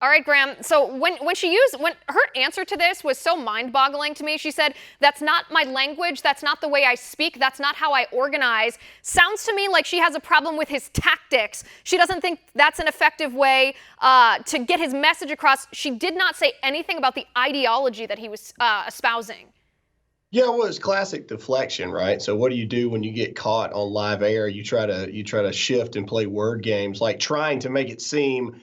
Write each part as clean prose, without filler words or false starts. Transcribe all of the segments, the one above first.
All right, Graham. So when her answer to this was so mind-boggling to me, she said, "That's not my language. That's not the way I speak. That's not how I organize." Sounds to me like she has a problem with his tactics. She doesn't think that's an effective way to get his message across. She did not say anything about the ideology that he was espousing. Yeah, well, it's classic deflection, right? So what do you do when you get caught on live air? You try to shift and play word games, like trying to make it seem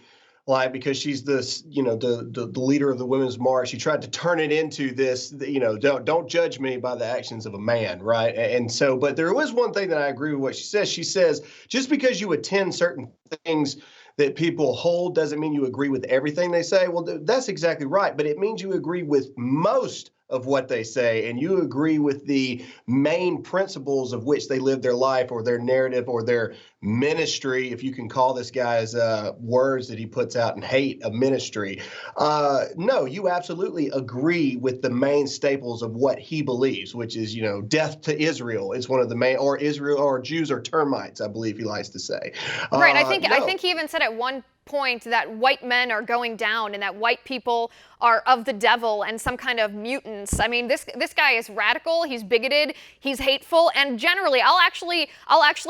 like because she's this, the leader of the Women's March, she tried to turn it into this, don't judge me by the actions of a man, right? And so, but there was one thing that I agree with what she says. She says just because you attend certain things that people hold doesn't mean you agree with everything they say. Well, that's exactly right, but it means you agree with most of what they say and you agree with the main principles of which they live their life or their narrative or their ministry, if you can call this guy's words that he puts out in hate a ministry. No, you absolutely agree with the main staples of what he believes, which is, death to Israel is one of the main, or Israel or Jews are termites, I believe he likes to say. Right. I No. think he even said at one point that white men are going down and that white people are of the devil and some kind of mutants. I mean, this guy is radical, he's bigoted, he's hateful, and generally I'll actually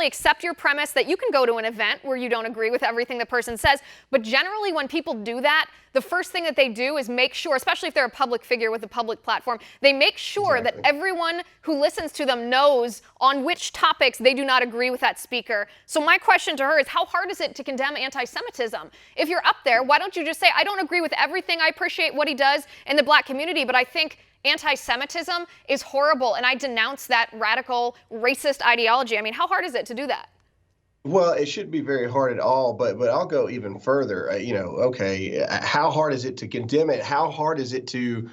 accept your premise that you can go to an event where you don't agree with everything the person says, but generally when people do that, the first thing that they do is make sure, especially if they're a public figure with a public platform, they make sure that everyone who listens to them knows on which topics they do not agree with that speaker. So my question to her is, how hard is it to condemn anti-Semitism? If you're up there, why don't you just say, I don't agree with everything, I appreciate what he does in the black community, but I think anti-Semitism is horrible and I denounce that radical racist ideology. I mean, how hard is it to do that? Well, it shouldn't be very hard at all, but I'll go even further. Okay, how hard is it to condemn it? How hard is it to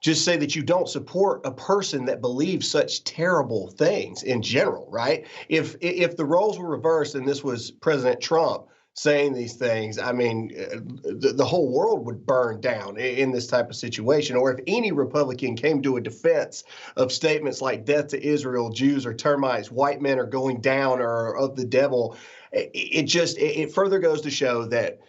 just say that you don't support a person that believes such terrible things in general, right? If the roles were reversed and this was President Trump saying these things, I mean, the whole world would burn down in this type of situation. Or if any Republican came to a defense of statements like death to Israel, Jews are termites, white men are going down or of the devil, it further goes to show that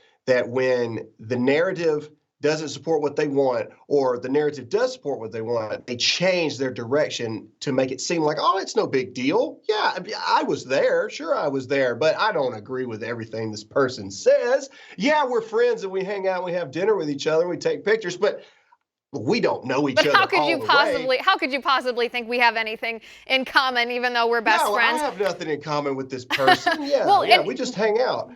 when the narrative doesn't support what they want or the narrative does support what they want, they change their direction to make it seem like, oh, it's no big deal. Yeah, I was there. Sure, I was there, but I don't agree with everything this person says. Yeah, we're friends and we hang out, and we have dinner with each other, and we take pictures, but we don't know each But other all the way. how could you possibly think we have anything in common even though we're best No, I friends? have nothing in common with this person. Yeah, Well, yeah, and we just hang out.